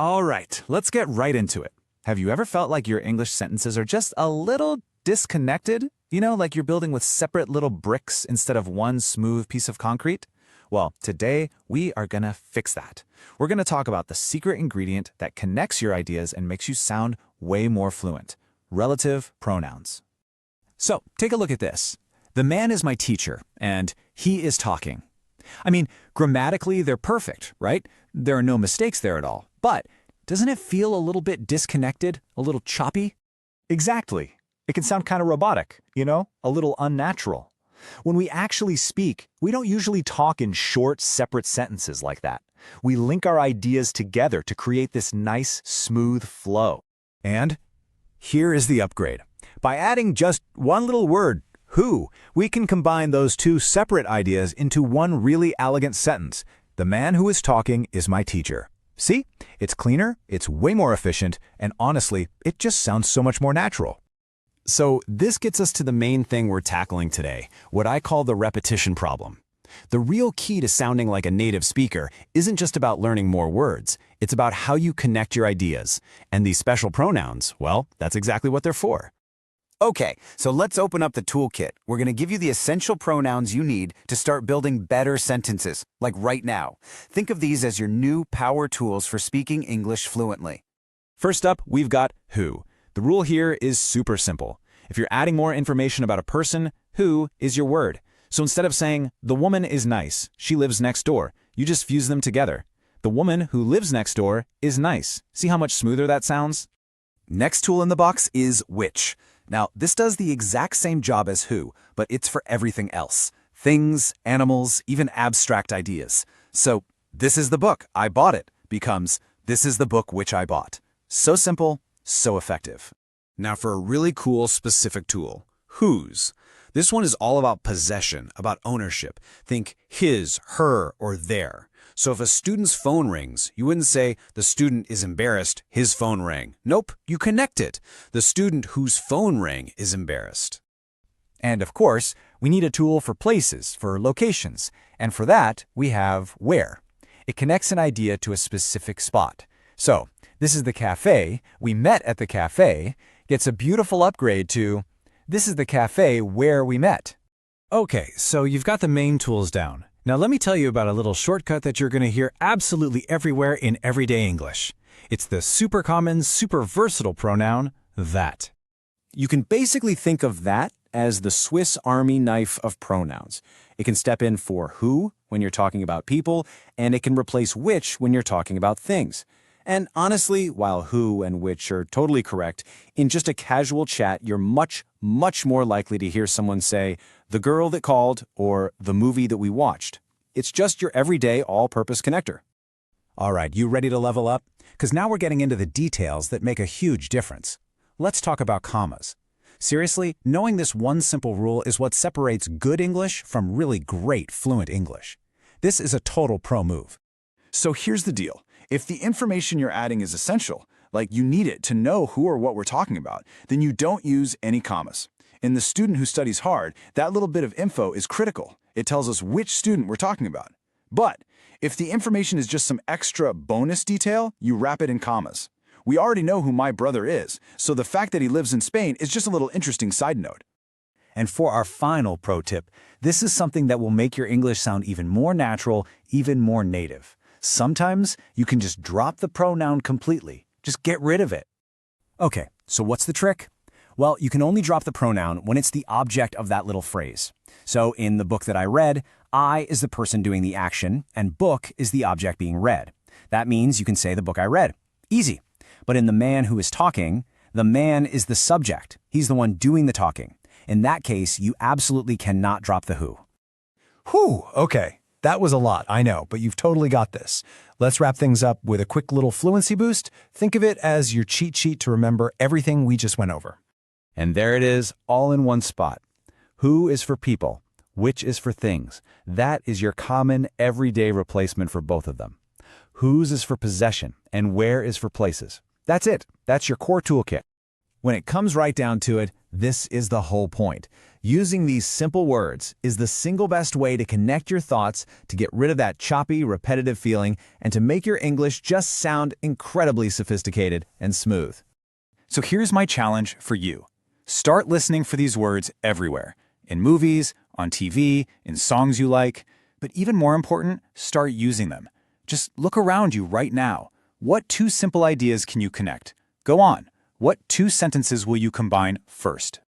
All right, let's get right into it. Have you ever felt like your English sentences are just a little disconnected? You know, like you're building with separate little bricks instead of one smooth piece of concrete? Well, today we are gonna fix that. We're gonna talk about the secret ingredient that connects your ideas and makes you sound way more fluent: relative pronouns. So, take a look at this. The man is my teacher, and he is talking. I mean, grammatically, they're perfect, right? There are no mistakes there at all. But doesn't it feel a little bit disconnected, a little choppy? Exactly. It can sound kind of robotic, a little unnatural. When we actually speak, we don't usually talk in short, separate sentences like that. We link our ideas together to create this nice, smooth flow. And here is the upgrade. By adding just one little word, who, we can combine those two separate ideas into one really elegant sentence. The man who is talking is my teacher. See? It's cleaner, it's way more efficient, and honestly, it just sounds so much more natural. So this gets us to the main thing we're tackling today, what I call the repetition problem. The real key to sounding like a native speaker isn't just about learning more words, it's about how you connect your ideas. And these special pronouns, well, that's exactly what they're for. Okay, so let's open up the toolkit. We're going to give you the essential pronouns you need to start building better sentences, like right now. Think of these as your new power tools for speaking English fluently. First up, we've got who. The rule here is super simple. If you're adding more information about a person, who is your word. So instead of saying, the woman is nice, she lives next door, you just fuse them together. The woman who lives next door is nice. See how much smoother that sounds? Next tool in the box is which. Now, this does the exact same job as who, but it's for everything else. Things, animals, even abstract ideas. So, this is the book, I bought it, becomes this is the book which I bought. So simple, so effective. Now for a really cool specific tool, whose. This one is all about possession, about ownership. Think his, her, or their. So if a student's phone rings, you wouldn't say, the student is embarrassed, his phone rang. Nope, you connect it. The student whose phone rang is embarrassed. And of course, we need a tool for places, for locations. And for that, we have where. It connects an idea to a specific spot. So, this is the cafe, we met at the cafe, gets a beautiful upgrade to, this is the cafe where we met. Okay, so you've got the main tools down. Now let me tell you about a little shortcut that you're going to hear absolutely everywhere in everyday English. It's the super common, super versatile pronoun, that. You can basically think of that as the Swiss Army knife of pronouns. It can step in for who when you're talking about people, and it can replace which when you're talking about things. And honestly, while who and which are totally correct, in just a casual chat, you're much more likely to hear someone say, the girl that called, or the movie that we watched. It's just your everyday all-purpose connector. All right, you ready to level up? Because now we're getting into the details that make a huge difference. Let's talk about commas. Seriously, knowing this one simple rule is what separates good English from really great fluent English. This is a total pro move. So here's the deal. If the information you're adding is essential, like you need it to know who or what we're talking about, then you don't use any commas. In the student who studies hard, that little bit of info is critical. It tells us which student we're talking about. But if the information is just some extra bonus detail, you wrap it in commas. We already know who my brother is, so the fact that he lives in Spain is just a little interesting side note. And for our final pro tip, this is something that will make your English sound even more natural, even more native. Sometimes you can just drop the pronoun completely. Just get rid of it. Okay, so what's the trick? Well, you can only drop the pronoun when it's the object of that little phrase. So in the book that I read, I is the person doing the action, and book is the object being read. That means you can say the book I read. Easy. But in the man who is talking, the man is the subject. He's the one doing the talking. In that case, you absolutely cannot drop the who. Whew, okay. That was a lot, I know, but you've totally got this. Let's wrap things up with a quick little fluency boost. Think of it as your cheat sheet to remember everything we just went over. And there it is, all in one spot. Who is for people, which is for things. That is your common, everyday replacement for both of them. Whose is for possession, and where is for places. That's it. That's your core toolkit. When it comes right down to it, this is the whole point. Using these simple words is the single best way to connect your thoughts, to get rid of that choppy, repetitive feeling, and to make your English just sound incredibly sophisticated and smooth. So here's my challenge for you. Start listening for these words everywhere. In movies, on TV, in songs you like. But even more important, start using them. Just look around you right now. What two simple ideas can you connect? Go on. What two sentences will you combine first?